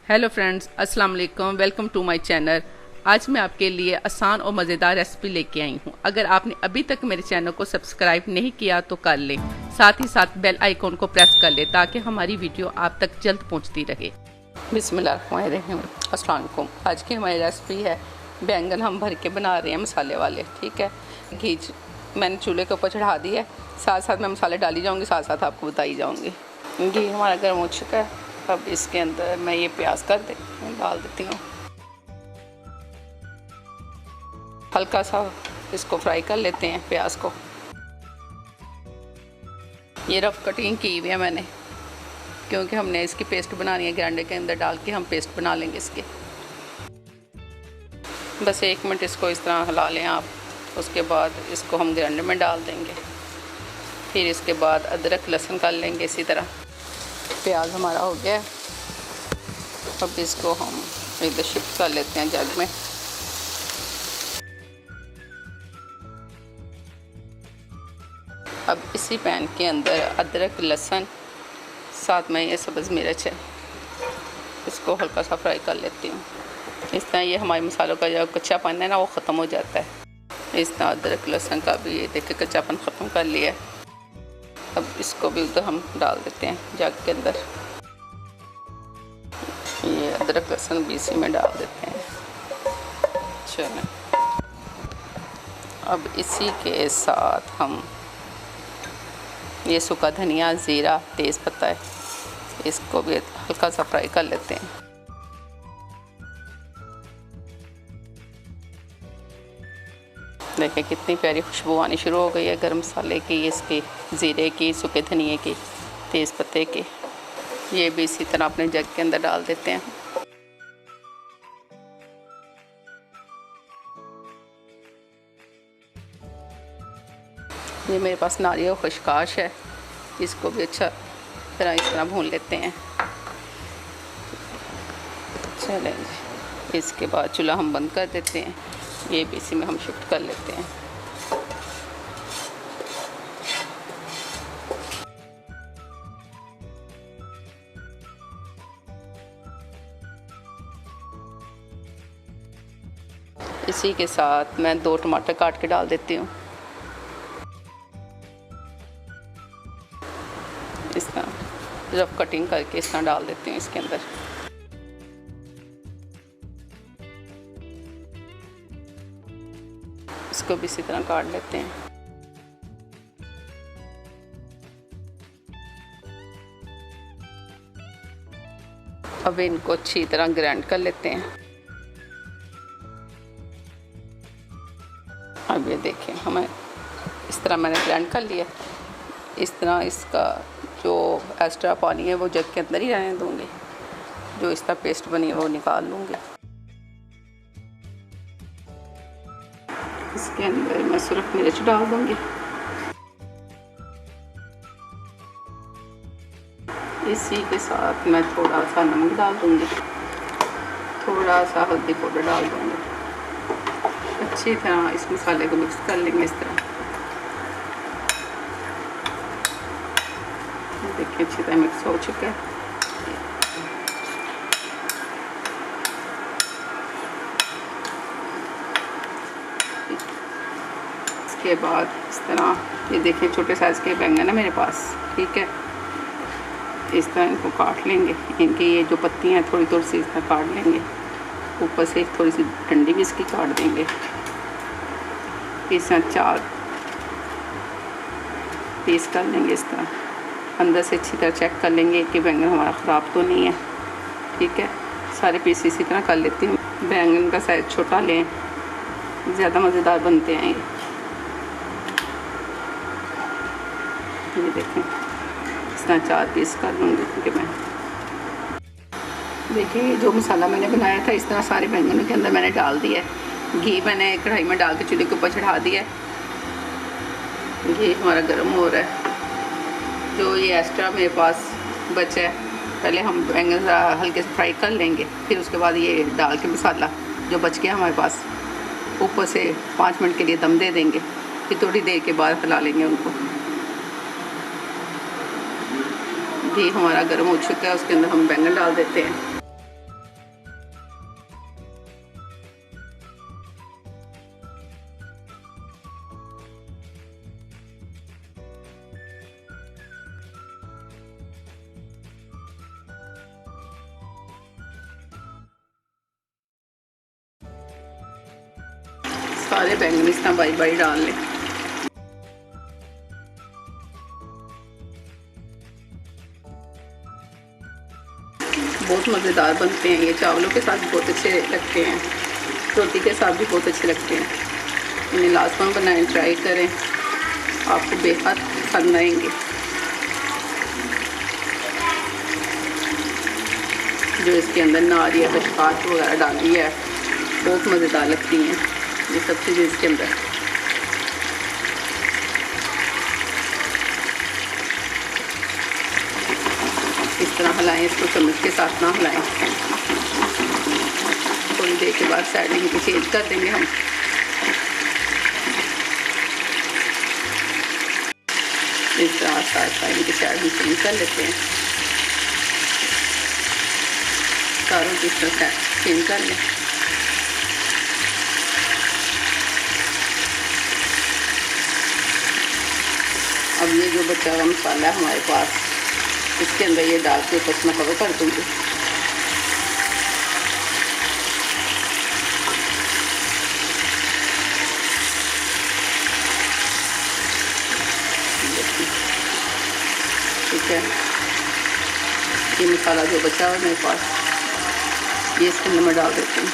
Hello friends, अस्सलाम वालेकुम। Welcome to my channel. आज मैं आपके लिए आसान और मज़ेदार रेसिपी लेके आई हूँ। अगर आपने अभी तक मेरे चैनल को सब्सक्राइब नहीं किया तो कर लें, साथ ही साथ बेल आइकॉन को प्रेस कर लें ताकि हमारी वीडियो आप तक जल्द पहुँचती रहे। बिस्मिल्लाहिर्रहमानिर्रहीम। अस्सलाम वालेकुम। आज की हमारी रेसिपी है बैंगन हम भर के बना रहे हैं मसाले वाले। ठीक है, घी मैंने चूल्हे के ऊपर चढ़ा दी है, साथ साथ मैं मसाले डाली जाऊँगी, साथ साथ आपको बताई जाऊँगी। घी हमारा गर्म हो चुका है। अब इसके अंदर मैं ये प्याज डाल देती हूँ। हल्का सा इसको फ्राई कर लेते हैं प्याज को। ये रफ कटिंग की हुई है मैंने, क्योंकि हमने इसकी पेस्ट बनानी है। ग्राइंडर के अंदर डाल के हम पेस्ट बना लेंगे इसके। बस 1 मिनट इसको इस तरह हिला लें आप। उसके बाद इसको हम ग्राइंडर में डाल देंगे। फिर इसके बाद अदरक लहसुन कर लेंगे इसी तरह। प्याज हमारा हो गया। अब इसको हम इधर शिफ्ट कर लेते हैं जग में। अब इसी पैन के अंदर अदरक लहसुन साथ में ये सब्ज़ मिर्च है, इसको हल्का सा फ्राई कर लेती हूँ। इस तरह ये हमारे मसालों का जो कच्चापन है ना वो ख़त्म हो जाता है। इस तरह अदरक लहसुन का भी ये देखिए कच्चापन ख़त्म कर लिया है। अब इसको भी उधर हम डाल देते हैं जग के अंदर। ये अदरक लहसुन भी इसी में डाल देते हैं। चलो, अब इसी के साथ हम ये सूखा धनिया, ज़ीरा, तेज़ पत्ता है, इसको भी हल्का सा फ्राई कर लेते हैं। देखिए कितनी प्यारी खुशबू आनी शुरू हो गई है गरम मसाले की, इसके ज़ीरे की, सूखे धनिए की, तेज़ पत्ते की। ये भी इसी तरह अपने जग के अंदर डाल देते हैं। ये मेरे पास नारियल खुशकाश है, इसको भी अच्छा तरह इस तरह भून लेते हैं। चलें, इसके बाद चूल्हा हम बंद कर देते हैं। ये भी इसी में हम शिफ्ट कर लेते हैं। इसी के साथ मैं 2 टमाटर काट के डाल देती हूँ। इस तरह रफ कटिंग करके इस तरह डाल देती हूँ इसके अंदर। इसको भी इसी तरह काट लेते हैं। अब इनको अच्छी तरह ग्राइंड कर लेते हैं। अब ये देखें हमें इस तरह मैंने ग्राइंड कर लिया। इस तरह इसका जो एक्स्ट्रा पानी है वो जग के अंदर ही रहने दूँगी। जो इसका पेस्ट बनी है वो निकाल लूँगी। इसके अंदर मैं सिर्फ मिर्च डाल दूँगी। इसी के साथ मैं थोड़ा सा नमक डाल दूँगी, थोड़ा सा हल्दी पाउडर डाल दूँगी। अच्छी तरह इस मसाले को मिक्स कर लेंगे इस तरह। देखिए अच्छी तरह मिक्स हो चुका है। इसके बाद इस तरह ये देखिए छोटे साइज़ के बैंगन है मेरे पास। ठीक है, इस तरह इनको काट लेंगे। इनकी ये जो पत्तियाँ हैं थोड़ी थोड़ी सी इस तरह काट लेंगे। ऊपर से थोड़ी सी डंडी भी इसकी काट देंगे। इस तरह 4 पीस कर लेंगे इस तरह। अंदर से अच्छी तरह चेक कर लेंगे कि बैंगन हमारा ख़राब तो नहीं है। ठीक है, सारे पीस इसी तरह कर लेती हूँ। बैंगन का साइज़ छोटा लें, ज़्यादा मज़ेदार बनते हैं ये देखें इस तरह 4 पीस कर लूँगी। क्योंकि मैं देखिए जो मसाला मैंने बनाया था इस तरह सारे बैंगनों के अंदर मैंने डाल दिया है। घी मैंने कढ़ाई में डाल के चूल्हे के ऊपर चढ़ा दिया है। घी हमारा गर्म हो रहा है। जो ये एक्स्ट्रा मेरे पास बचा है, पहले हम बैंगन हल्के से फ्राई कर लेंगे, फिर उसके बाद ये डाल के मसाला जो बच गया हमारे पास ऊपर से 5 मिनट के लिए दम दे देंगे। फिर थोड़ी देर के बाद हिला लेंगे उनको। घी हमारा गर्म हो चुका है, उसके अंदर हम बैंगन डाल देते हैं। सारे बैंगन इस तरह बारी बारी डाल लें। बहुत मज़ेदार बनते हैं ये, चावलों के साथ बहुत अच्छे लगते हैं, रोटी के साथ भी बहुत अच्छे लगते हैं। इन्हें लाजमी बनाएं, ट्राई करें, आपको बेहद पसंद आएंगे। जो इसके अंदर नारियल कशकाश वगैरह डाली है बहुत मज़ेदार लगती हैं ये सब चीज़ें इसके अंदर। इस तरह हिलाएं, इसको चम्मच के साथ ना हिलाएं। थोड़ी देर के बाद साइड इनको चेंज कर देंगे हम। इस तरह साथ इनके साइड में चेंज कर लेते हैं, सारों की तरह चेंज कर लें। अब ये जो बचा हुआ मसाला है हमारे पास, इसके अंदर ये डाल के बस मैं कवर कर दूँगी। ठीक है, ये मसाला जो बचा हुआ है मेरे पास, ये इसके अंदर मैं डाल देती हूँ।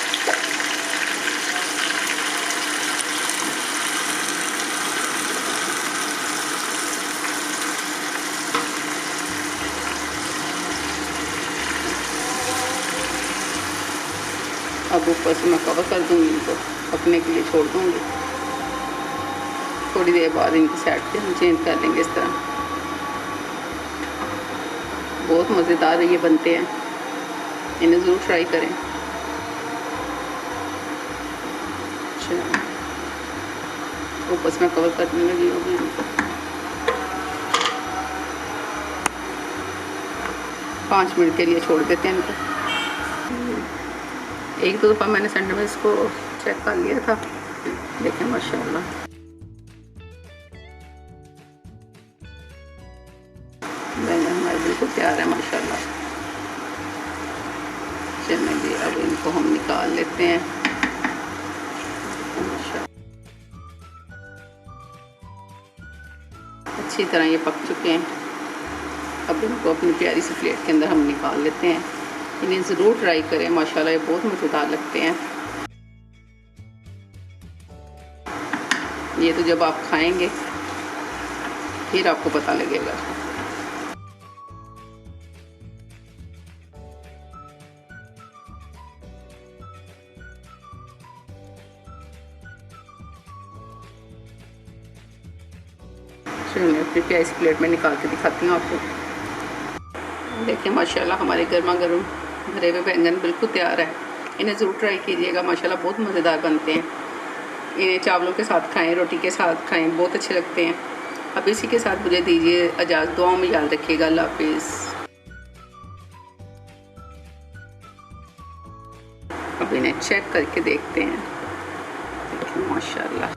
अब ऊपर से मैं कवर कर दूँगी, इनको पकने के लिए छोड़ दूँगी। थोड़ी देर बाद इनकी साइड पे हम चेंज कर लेंगे इस तरह। बहुत मज़ेदार ये बनते हैं, इन्हें ज़रूर ट्राई करें। अच्छा, ऊपर से मैं कवर करने लगी होगी इनको। 5 मिनट के लिए छोड़ देते हैं इनको। एक दो दफ़ा मैंने संडे में इसको चेक कर लिया था, देखें माशाल्लाह बैंगन हमारे बिल्कुल तैयार है माशाल्लाह। चलिए जी, अब इनको हम निकाल लेते हैं। अच्छी तरह ये पक चुके हैं। अब इनको अपनी प्यारी सी प्लेट के अंदर हम निकाल लेते हैं। इन्हें ज़रूर ट्राई करें, माशाल्लाह ये बहुत मज़ेदार लगते हैं। ये तो जब आप खाएंगे फिर आपको पता लगेगा। मैं अपनी प्यारी प्लेट में निकाल के दिखाती हूँ आपको। देखिए माशाल्लाह हमारे गर्मा गर्म भरे हुए बैंगन बिल्कुल तैयार है। इन्हें ज़रूर ट्राई कीजिएगा, माशाल्लाह बहुत मज़ेदार बनते हैं। इन्हें चावलों के साथ खाएं, रोटी के साथ खाएं, बहुत अच्छे लगते हैं। अब इसी के साथ मुझे दीजिए इजाज़त, दुआओं में याद रखिएगा। अल्लाह हाफिज़। अब इन्हें चेक करके देखते हैं। देखिए माशाल्लाह